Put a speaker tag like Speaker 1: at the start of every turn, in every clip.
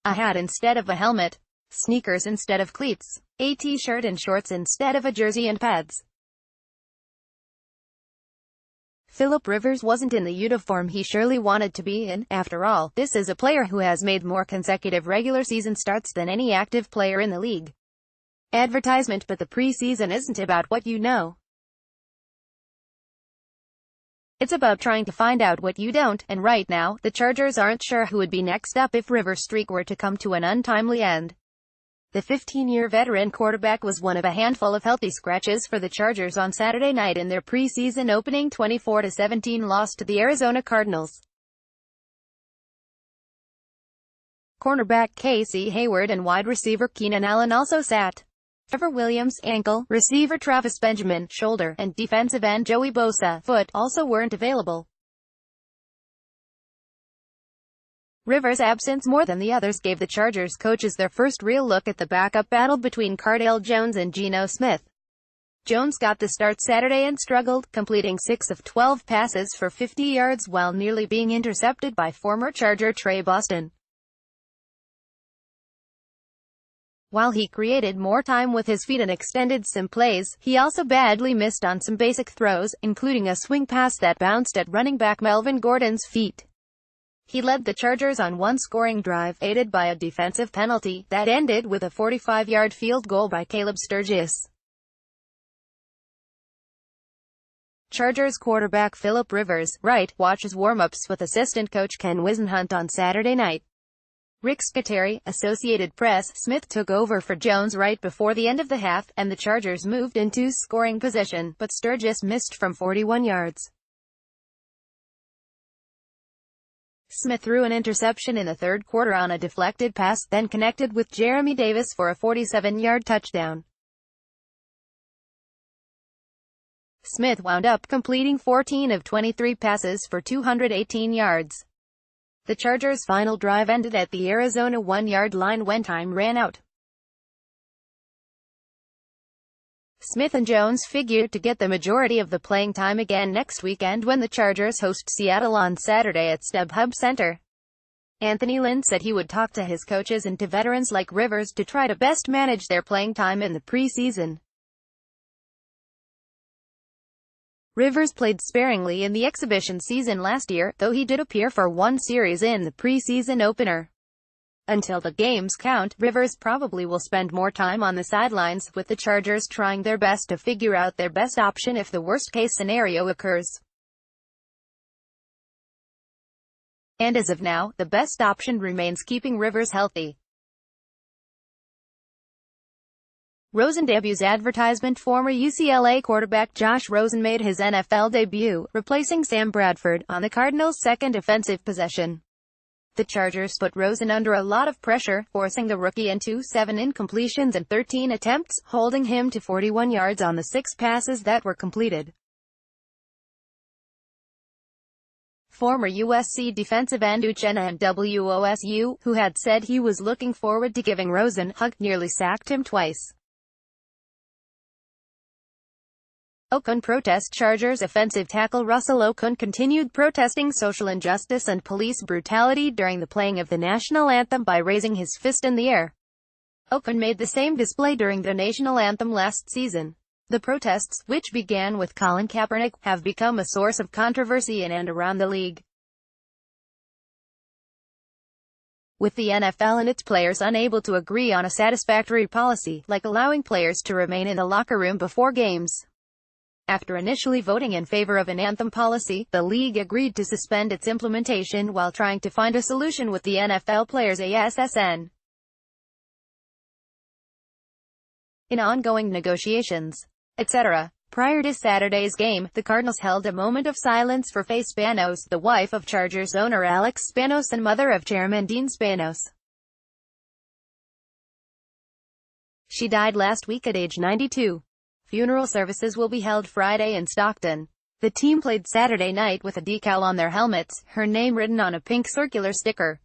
Speaker 1: a hat instead of a helmet, sneakers instead of cleats, a t-shirt and shorts instead of a jersey and pads. Philip Rivers wasn't in the uniform he surely wanted to be in. After all, this is a player who has made more consecutive regular season starts than any active player in the league. Advertisement. But the preseason isn't about what you know. It's about trying to find out what you don't, and right now, the Chargers aren't sure who would be next up if Rivers' streak were to come to an untimely end. The 15-year veteran quarterback was one of a handful of healthy scratches for the Chargers on Saturday night in their preseason opening 24-17 loss to the Arizona Cardinals. Cornerback Casey Hayward and wide receiver Keenan Allen also sat. Trevor Williams, ankle, receiver Travis Benjamin, shoulder, and defensive end Joey Bosa, foot, also weren't available. Rivers' absence more than the others gave the Chargers coaches their first real look at the backup battle between Cardale Jones and Geno Smith. Jones got the start Saturday and struggled, completing 6 of 12 passes for 50 yards while nearly being intercepted by former Charger Trey Boston. While he created more time with his feet and extended some plays, he also badly missed on some basic throws, including a swing pass that bounced at running back Melvin Gordon's feet. He led the Chargers on one scoring drive, aided by a defensive penalty, that ended with a 45-yard field goal by Caleb Sturgis. Chargers quarterback Philip Rivers, right, watches warm-ups with assistant coach Ken Whisenhunt on Saturday night. Rick Scateri, Associated Press. Smith took over for Jones right before the end of the half, and the Chargers moved into scoring position, but Sturgis missed from 41 yards. Smith threw an interception in the third quarter on a deflected pass, then connected with Jeremy Davis for a 47-yard touchdown. Smith wound up completing 14 of 23 passes for 218 yards. The Chargers' final drive ended at the Arizona 1-yard line when time ran out. Smith and Jones figure to get the majority of the playing time again next weekend when the Chargers host Seattle on Saturday at StubHub Center. Anthony Lynn said he would talk to his coaches and to veterans like Rivers to try to best manage their playing time in the preseason. Rivers played sparingly in the exhibition season last year, though he did appear for one series in the preseason opener. Until the games count, Rivers probably will spend more time on the sidelines, with the Chargers trying their best to figure out their best option if the worst-case scenario occurs. And as of now, the best option remains keeping Rivers healthy. Rosen debuts advertisement. Former UCLA quarterback Josh Rosen made his NFL debut, replacing Sam Bradford, on the Cardinals' second offensive possession. The Chargers put Rosen under a lot of pressure, forcing the rookie into 7 incompletions and 13 attempts, holding him to 41 yards on the 6 passes that were completed. Former USC defensive end Uchenna Nwosu, who had said he was looking forward to giving Rosen a hug, nearly sacked him twice. Okun protest. Chargers offensive tackle Russell Okun continued protesting social injustice and police brutality during the playing of the national anthem by raising his fist in the air. Okun made the same display during the national anthem last season. The protests, which began with Colin Kaepernick, have become a source of controversy in and around the league. With the NFL and its players unable to agree on a satisfactory policy, like allowing players to remain in the locker room before games. After initially voting in favor of an anthem policy, the league agreed to suspend its implementation while trying to find a solution with the NFL Players Assn. in ongoing negotiations, etc. Prior to Saturday's game, the Cardinals held a moment of silence for Faye Spanos, the wife of Chargers owner Alex Spanos and mother of Chairman Dean Spanos. She died last week at age 92. Funeral services will be held Friday in Stockton. The team played Saturday night with a decal on their helmets, her name written on a pink circular sticker.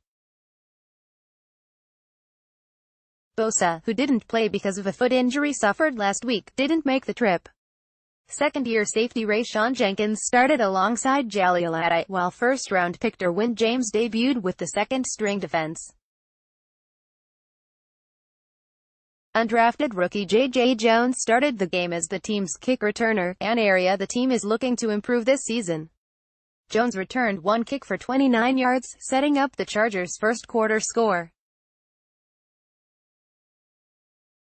Speaker 1: Bosa, who didn't play because of a foot injury suffered last week, didn't make the trip. Second-year safety Rayshawn Jenkins started alongside Jalialade, while first-round pick Derwin James debuted with the second-string defense. Undrafted rookie J.J. Jones started the game as the team's kick returner, an area the team is looking to improve this season. Jones returned one kick for 29 yards, setting up the Chargers' first quarter score.